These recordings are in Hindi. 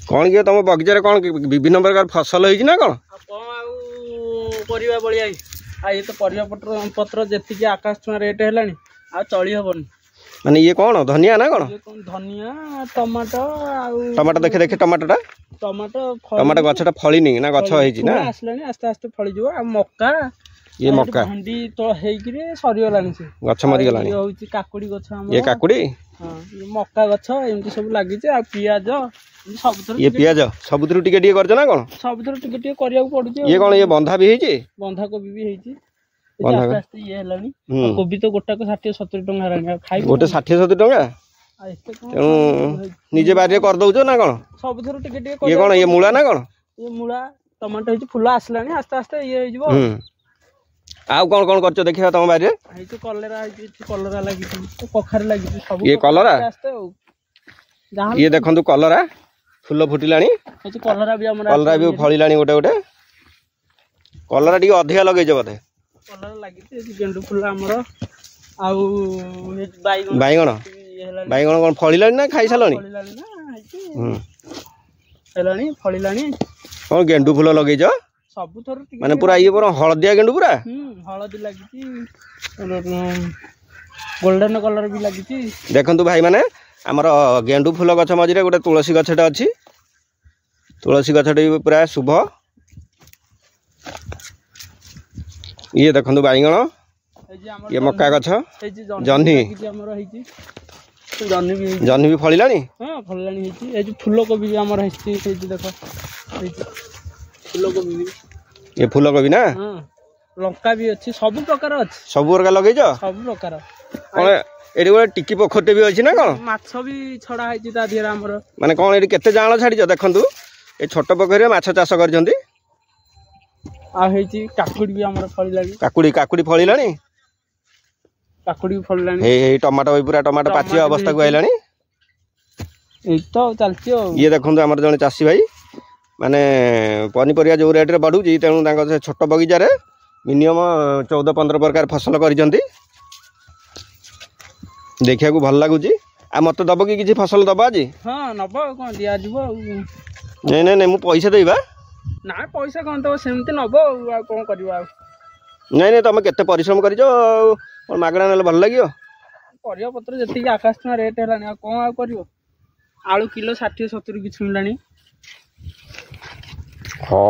कौन किए तुम बगीचार कौन विभिन्न प्रकार फसल होइछि ना कौन परिवा बळिया आ ये तो परिवा पत्र जेतिकी आकाश छुआ रेट हेलानी आ चली हबनी माने ये कौन धनिया ना कौन धनिया टमाटो टमाटो देखे देखे टमाटो गछटा फळिनी ना गछ होइछि ना आसलानी आस्ते आस्ते फळि जो आ मक्का ये मक्का भंडी तो हेइकरे सरी गलानी से गछ मरि गलानी होइछि काकुडी गछ हम ये काकुडी हां ये मक्का गछ एमती सब लागि छै आ पियाज सबथर ये पियाज सबथर टिके टिके करछ ना कोन सबथर टिके टिके करिया पड़ु छै ये कोन ये बंधा भी हेछि बंधा कोबी भी हेछि आस्ते आस्ते ये हेलानी कोबी तो गोटा को 60 70 टंका हेलानी खाइ गोटे 60 70 टंका निजे बारी कर दउछ ना कोन सबथर टिके टिके ये कोन ये मूला ना कोन ये मूला टमाटो हेछि फुला आसलानी आस्ते आस्ते ये हे जबो आ कौन कौन करछ देखिया तुम बारी आई तो कलरा आई कलरा लागि तो कखार लागि सब ये कलरा ये देखंतु कलरा फूल फुटिलानी ए कलरा भी फळिलानी गोटे गोटे कलरा टी अधिका लगे बोधे कलरा लागि गेंडू फूल हमर आ बाइगण कौन फळिलानी ना खाई सालनी हेलानी फळिलानी कौन गेंडू फूल लगेछ सब थोर माने पूरा ये पूरा हळदिया गेंडू पूरा हळदी लागि गोल्डन कलर भी लागि देखंतु भाई माने हमर गेंडू फूल गछ मझिरे गोटे तुलसी गछटा अछि तुलसी गछटी पूरा शुभ ये देखंतु बाइगण ये मक्का गछ जन्ही जन्ही भी फळिलानी हां फळिलानी हेछि ए जो फूल कोबी हमर हेछि देखो फूल कोबी ये फूल कोबी ना हां लंका भी अछि सब प्रकार लगेछ सब प्रकार कोन एडी गोटे टिकी पोखरटे भी अछि ना कोन माछ भी छडा हेछि ता दिरा हमर माने कोन एडी केते जाळ छाडी देखंतु ए छोट पोखरे माछ चाष करजंती आ हेछि काकुडी भी हमर फळिलानी काकुडी फळिलानी काकुडी फळिलानी हे टमाटो भी पूरा टमाटो पाची अवस्था को आइलानी ए तो चलछि ये देखंतु हमर जने चासी भाई माने पनीपरिया जो रेट रे बढ़ुची तेणु तांको छोट बगीचा रे मिनिमम 14-15 प्रकार फसल करिसंती देखिया को भल लागुची आ मत दब कि किछि फसल दब आज हां नब कोन दिया जिवो नै नै नै मु पैसा देबा ना पैसा कोन तो सेमते नब आ कोन करबा नै नै तमे केते परिश्रम करिजो और मागणा नेले भल लागियो परिया पत्र जति आकाश में रेट हेलानी आ कोन आ करियो आलू किलो 60 70 किछ मिलानी हो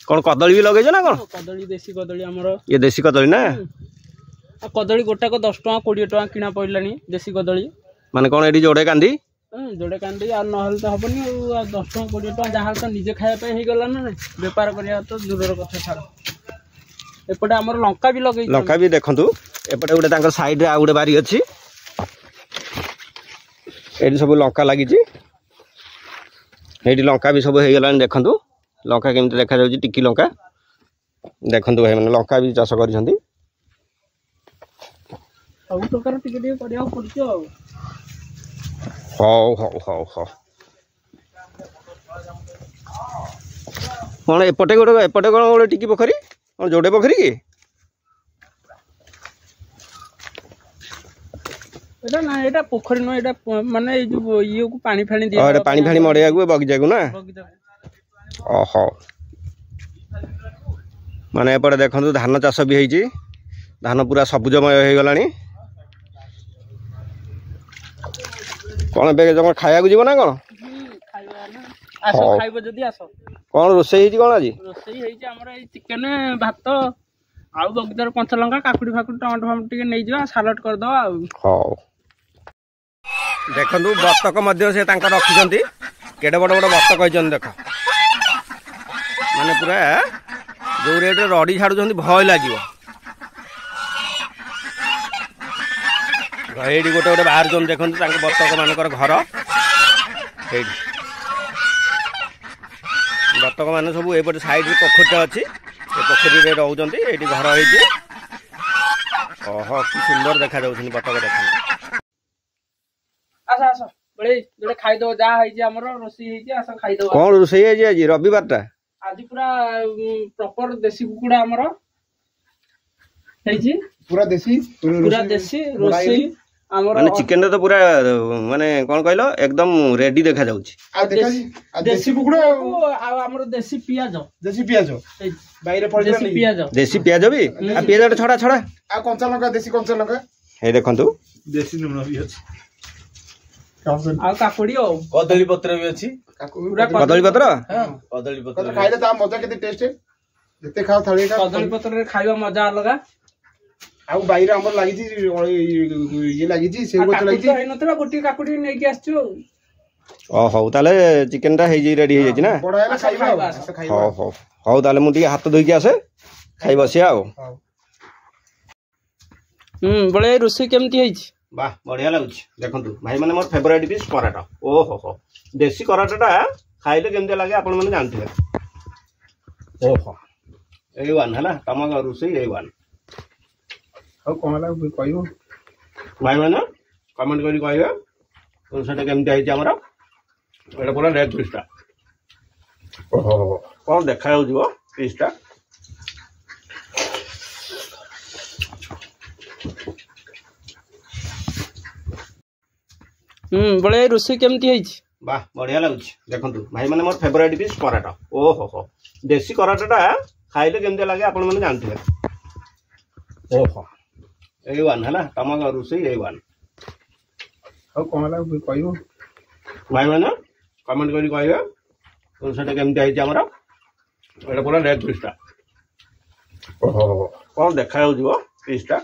कौन कदली भी लगे ना कौन कदली देसी कदली हमरो ये देसी कदली ना आ कदली गोटा को 10 टका 20 टका किना पड़लानी देसी कदली माने कौन एडी जोड़े कांदी जोड़े कांदी आ नहल तो हबनी आ 10 टका 20 टका जहां तो निजे खाया पे हे गला ना व्यापार करिया तो दूरर कथा छाड़ एपटे हमर लंका भी देखंतु एपटे गोटे तांकर साइड रे आ गोटे बारी अछि एडी सब लंका लागि छी एडी लंका भी सब हे गलानी देखंतु लंका केमते देखा जाउची टिकी लंका देखंतु भाई माने लंका भी चाष करिसंती सब प्रकार टिके टिके करिया पड़छ हो कोन एपटे कोन गोटे टिकी पोखरी कोन जोड़े पोखरी की एटा ना एटा पोखरी न एटा माने ए जो ये को पानी फानी दिया अरे पानी फानी मड़ेया को बगीचा को ना ओहो माने एपटे देखंतु धान चाष भी हेछि धान पूरा सबुजमय हो गलानी कोन बे जम खाया को जीव ना कोन खाइबा ना आसो खाइबो जदी आसो कोन रोसई हेछि कोन आजी रोसई हेछि हमर ए चिकन भात आउ बगीचार कंचा लंका काकुडी फाकुडी टमाटो फाम टिके नै जिवा सालाड कर दो हो देखंतु बतक मध्य से तांका रखिसंती केडे बड़ बड़ बतक होइछन देख माने पूरा जो रेट रडी छाडुछंती भय लागिवो एडी गोटे गोटे बाहर जन देखंतु तांका बतक मानकर घर एडी बतक माने सब एपटे साइड रे पोखरटा अछि ए पोखरी रे रहउछंती एडी घर होइछि ओहो कि सुंदर देखा जाउछनी बतक देखंतु आसा आसा बळे जोडे खाइ दो जा हेछि हमर रोसी हेछि आसा खाइ दो कोन रोसी हेछि आज रविवार ता आज पूरा प्रॉपर देसी कुकुडा हमर हेछि पूरा देसी रोसी ଆମର ମାନେ ଚିକେନ ରେ ତ ପୁରା ମାନେ କଣ କହିଲ एकदम रेडी देखा जाउची। आ देखा जी देसी कुकुड़ा ଆଉ ଆମର ଦେଶୀ ପିଆଜ देसी प्याज बाहर पड़ ଦେଶୀ ପିଆଜ देसी प्याज भी आ प्याज छड़ा छड़ा आ कंचा लंका देसी कंचा लंका हे देखंतु देसी लूण भी अछि ଆଉ କାକୁଡି ଆଉ कदली पत्र भी अच्छी ପୁରା कदली पत्र कदली कदर पत्र खाइले ता मजा केते टेस्ट जते खाओ थाली का କଦଳୀ पत्ରରେ ଖାଇବା मजा अलगा। आउ बाहर हमर लागि छी ये लागि छी सेव गछ लागि छी ହେଇନଥିଲା ଗୋଟିଏ କାକୁଡି ନେଇକି ଆସିଛୁ ଆଉ। ओ हौ ताले चिकेन टा हे जी रेडी हे जी ना बड़ा है खाइबा आस खाइबा हौ हौ हौ ताले मु हाथ धोई के आसे खाई बसिया आओ। बड़े रोषेई केमती ହେଇଛି? वाह बढ़िया लाଗୁଛି देखंतु भाई माने मोर फेवरेट डिश कराटा ओ हो हो देसी कराटाटा खाइले केमते लागे आपण माने जानथिबे ओ हो A1 हला तमग रुसई A1 हाउ कोनला कहइबो भाई माने कमेंट करी कहबे तो सेटा केमते आइछि हमरा एटा पूरा रेड फिशटा ओहो कोन देखा जाउछिबो फिशटा बड़े रोषेई केमती ହେଇଛି? वाह बढ़िया लाଗୁଛି देखंतु भाई माने मोर फेवरेट डिश कराटा ओ हो हो देसी कराटाटा खाइले केमते लागे आपण माने जानथिबे ओ हो A1 हला तमग रुसई A1 हाउ कोनला कहइबो भाई माने कमेंट करी कहबे तो सेटा केमते आइछि हमरा एटा पूरा रेड फिशटा ओहो कोन देखा जाउछिबो फिशटा